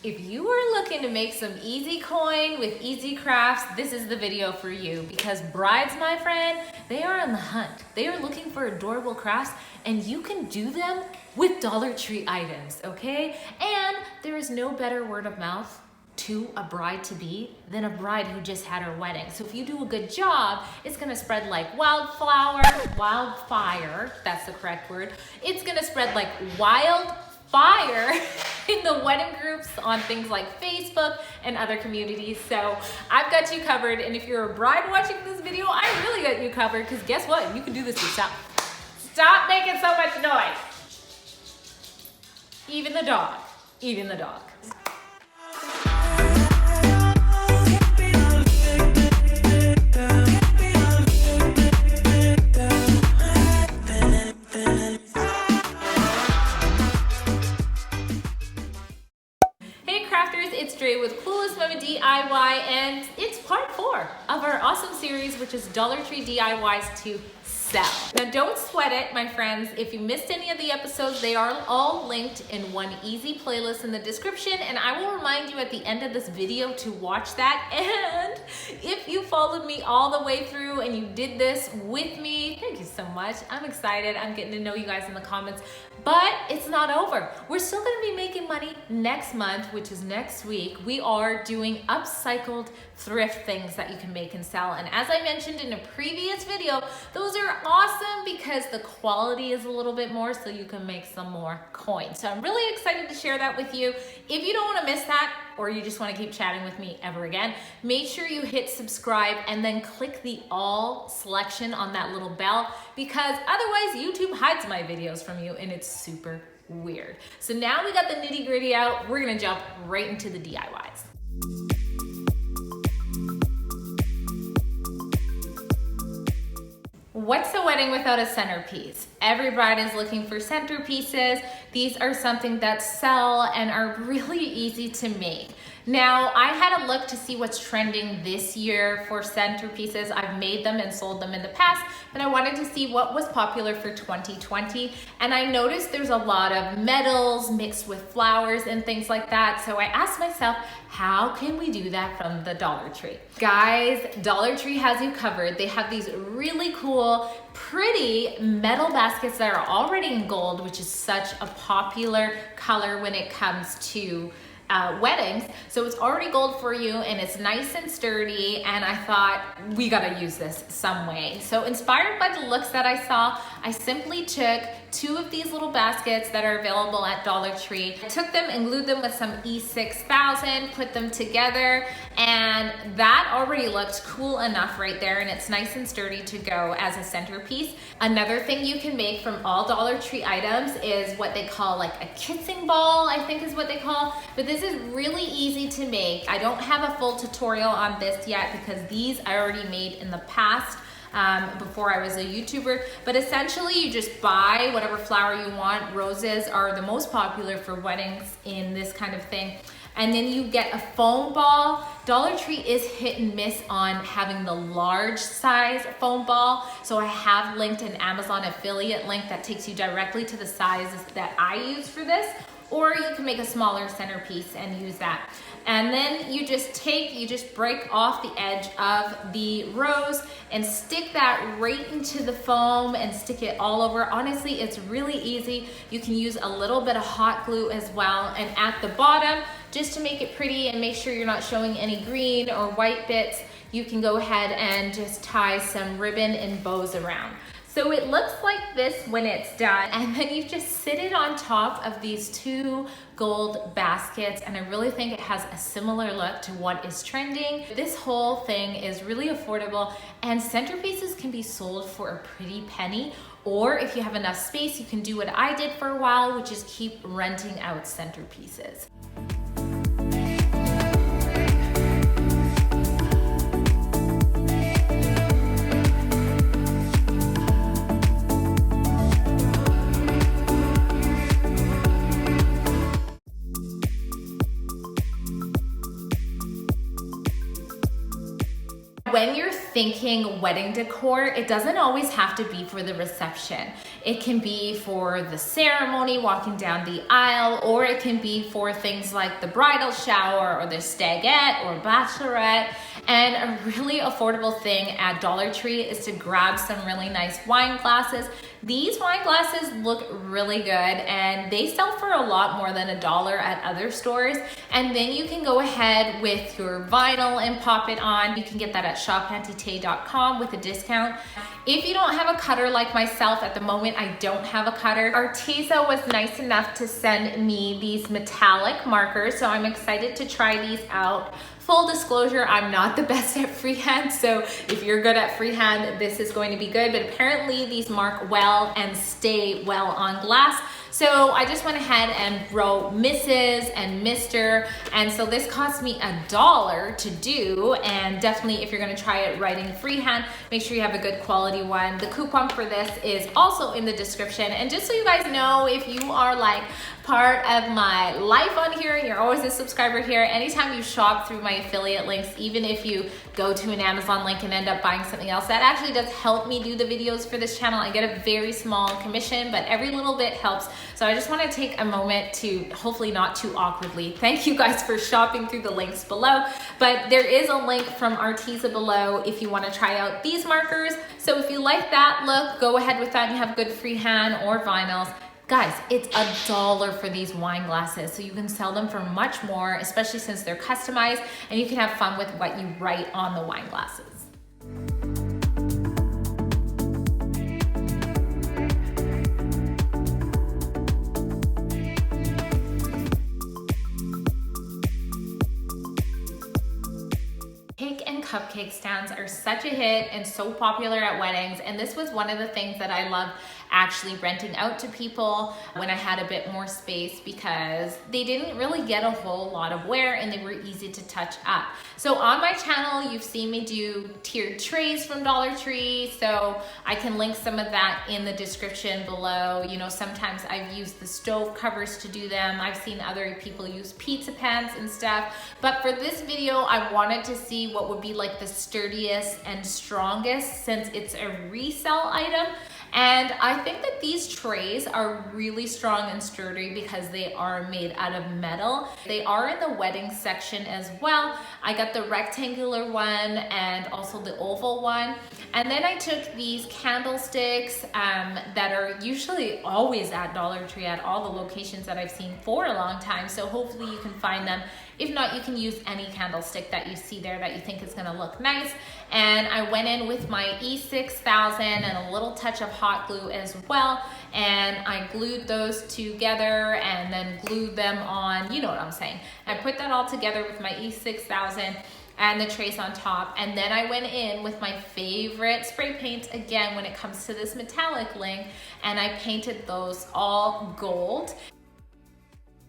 If you are looking to make some easy coin with easy crafts, this is the video for you, because brides, my friend, they are on the hunt. They are looking for adorable crafts, and you can do them with Dollar Tree items, okay? And there is no better word of mouth to a bride-to-be than a bride who just had her wedding. So if you do a good job, it's gonna spread like wildfire, that's the correct word. It's gonna spread like wildfire in the wedding groups on things like Facebook and other communities. So I've got you covered, and if you're a bride watching this video, I really got you covered, because guess what? You can do this yourself. Stop making so much noise. Even the dog. It's Dre with Clueless DIY, and it's part 4 of our awesome series, which is Dollar Tree DIYs to sell. Now don't sweat it, my friends. If you missed any of the episodes, they are all linked in one easy playlist in the description, and I will remind you at the end of this video to watch that. And if you followed me all the way through and you did this with me, thank you so much. I'm excited. I'm getting to know you guys in the comments. But it's not over. We're still gonna be making money next month, which is next week. We are doing upcycled thrift things that you can make and sell. And as I mentioned in a previous video, those are awesome because the quality is a little bit more, so you can make some more coins. So I'm really excited to share that with you. If you don't wanna miss that, or you just wanna keep chatting with me ever again, make sure you hit subscribe and then click the all selection on that little bell, because otherwise YouTube hides my videos from you and it's super weird. So now we got the nitty gritty out, we're gonna jump right into the DIYs. What's a wedding without a centerpiece? Every bride is looking for centerpieces. These are something that sell and are really easy to make. Now, I had a look to see what's trending this year for centerpieces. I've made them and sold them in the past, but I wanted to see what was popular for 2020. And I noticed there's a lot of metals mixed with flowers and things like that. So I asked myself, how can we do that from the Dollar Tree? Guys, Dollar Tree has you covered. They have these really cool, pretty metal baskets that are already in gold, which is such a popular color when it comes to weddings. So it's already gold for you, and it's nice and sturdy, and I thought we gotta use this some way. So inspired by the looks that I saw, I simply took 2 of these little baskets that are available at Dollar Tree. I took them and glued them with some E6000, put them together, and that already looked cool enough right there, and it's nice and sturdy to go as a centerpiece. Another thing you can make from all Dollar Tree items is what they call like a kissing ball, I think is what they call, but this is really easy to make. I don't have a full tutorial on this yet because these I already made in the past. Before I was a YouTuber, but essentially you just buy whatever flower you want. Roses are the most popular for weddings in this kind of thing. And then you get a foam ball. Dollar Tree is hit and miss on having the large size foam ball. So I have linked an Amazon affiliate link that takes you directly to the sizes that I use for this. Or you can make a smaller centerpiece and use that. And then you just break off the edge of the rose and stick that right into the foam and stick it all over. Honestly, it's really easy. You can use a little bit of hot glue as well. And at the bottom, just to make it pretty and make sure you're not showing any green or white bits, you can go ahead and just tie some ribbon and bows around. So it looks like this when it's done, and then you just sit it on top of these 2 gold baskets, and I really think it has a similar look to what is trending. This whole thing is really affordable, and centerpieces can be sold for a pretty penny, or if you have enough space, you can do what I did for a while, which is keep renting out centerpieces. When you're thinking wedding decor, it doesn't always have to be for the reception. It can be for the ceremony, walking down the aisle, or it can be for things like the bridal shower or the stagette or bachelorette. And a really affordable thing at Dollar Tree is to grab some really nice wine glasses. These wine glasses look really good and they sell for a lot more than $1 at other stores. And then you can go ahead with your vinyl and pop it on. You can get that at shopantite.com with a discount. If you don't have a cutter like myself, at the moment I don't have a cutter. Arteza was nice enough to send me these metallic markers, so I'm excited to try these out. Full disclosure, I'm not the best at freehand, so if you're good at freehand, this is going to be good, but apparently these mark well and stay well on glass. So I just went ahead and wrote Mrs. and Mr. And so this cost me $1 to do. And definitely if you're gonna try it writing freehand, make sure you have a good quality one. The coupon for this is also in the description. And just so you guys know, if you are like part of my life on here, you're always a subscriber here, anytime you shop through my affiliate links, even if you go to an Amazon link and end up buying something else, that actually does help me do the videos for this channel. I get a very small commission, but every little bit helps. So I just want to take a moment to, hopefully not too awkwardly, thank you guys for shopping through the links below. But there is a link from Arteza below if you want to try out these markers. So if you like that look, go ahead with that and you have good freehand or vinyls. Guys, it's $1 for these wine glasses, so you can sell them for much more, especially since they're customized, and you can have fun with what you write on the wine glasses. Cake and cupcake stands are such a hit and so popular at weddings, and this was one of the things that I love actually renting out to people when I had a bit more space, because they didn't really get a whole lot of wear and they were easy to touch up. So on my channel, you've seen me do tiered trays from Dollar Tree, so I can link some of that in the description below. You know, sometimes I've used the stove covers to do them. I've seen other people use pizza pans and stuff. But for this video, I wanted to see what would be like the sturdiest and strongest, since it's a resale item. And I think that these trays are really strong and sturdy because they are made out of metal. They are in the wedding section as well. I got the rectangular one and also the oval one. And then I took these candlesticks that are usually always at Dollar Tree at all the locations that I've seen for a long time. So hopefully you can find them. If not, you can use any candlestick that you see there that you think is gonna look nice. And I went in with my E6000 and a little touch of hot glue as well. And I glued those together and then glued them on, you know what I'm saying. I put that all together with my E6000 and the trays on top. And then I went in with my favorite spray paint again when it comes to this metallic link, and I painted those all gold.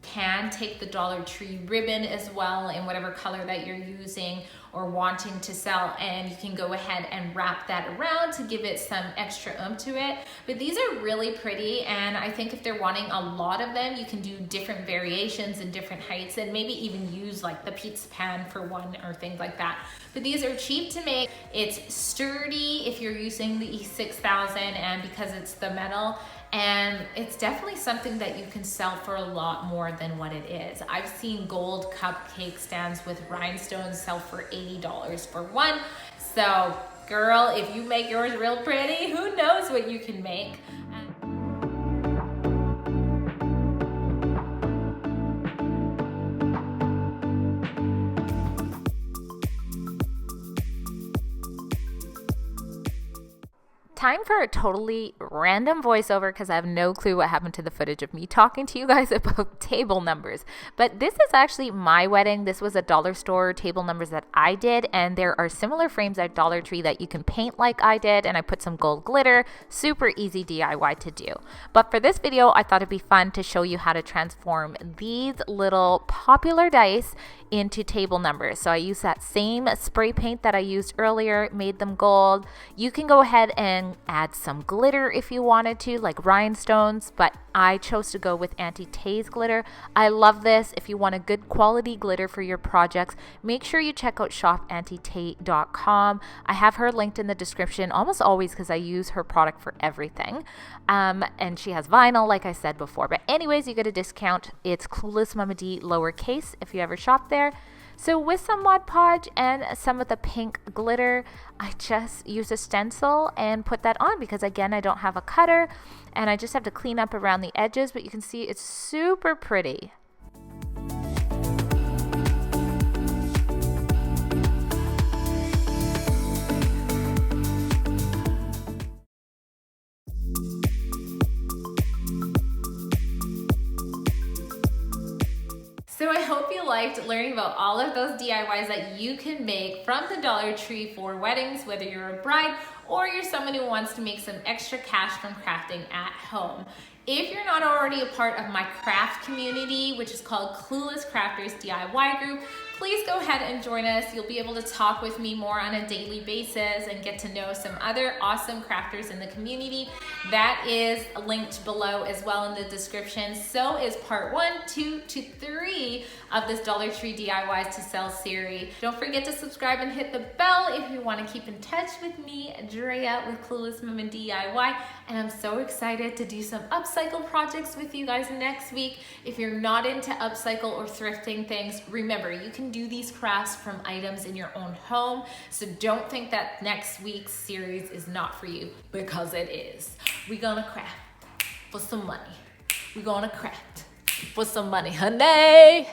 Can take the Dollar Tree ribbon as well in whatever color that you're using or wanting to sell, and you can go ahead and wrap that around to give it some extra oomph to it. But these are really pretty, and I think if they're wanting a lot of them, you can do different variations and different heights, and maybe even use like the pizza pan for one or things like that. But these are cheap to make. It's sturdy if you're using the E6000, and because it's the metal, and it's definitely something that you can sell for a lot more than what it is. I've seen gold cupcake stands with rhinestones sell for $80 for one. So girl, if you make yours real pretty, who knows what you can make. Time for a totally random voiceover because I have no clue what happened to the footage of me talking to you guys about table numbers. But this is actually my wedding. This was a dollar store table numbers that I did, and there are similar frames at Dollar Tree that you can paint like I did, and I put some gold glitter. Super easy DIY to do. But for this video, I thought it'd be fun to show you how to transform these little popular dice into table numbers. So I use that same spray paint that I used earlier, made them gold. You can go ahead and add some glitter if you wanted to, like rhinestones, but I chose to go with Auntie Tay's glitter. I love this. If you want a good quality glitter for your projects, make sure you check out shopauntietay.com. I have her linked in the description almost always because I use her product for everything. And she has vinyl, like I said before. But anyways, you get a discount. It's Clueless Mama D lowercase if you ever shop there. So with some Mod Podge and some of the pink glitter, I just use a stencil and put that on because again, I don't have a cutter and I just have to clean up around the edges, but you can see it's super pretty. So I hope you liked learning about all of those DIYs that you can make from the Dollar Tree for weddings, whether you're a bride or you're someone who wants to make some extra cash from crafting at home. If you're not already a part of my craft community, which is called Clueless Crafters DIY Group, please go ahead and join us. You'll be able to talk with me more on a daily basis and get to know some other awesome crafters in the community. That is linked below as well in the description. So is part 1, 2 to 3 of this Dollar Tree DIYs to Sell series. Don't forget to subscribe and hit the bell if you want to keep in touch with me, Drea with Clueless Mama DIY. And I'm so excited to do some upcycle projects with you guys next week. If you're not into upcycle or thrifting things, remember you can do these crafts from items in your own home. So don't think that next week's series is not for you, because it is. We're gonna craft for some money. We're gonna craft for some money, honey.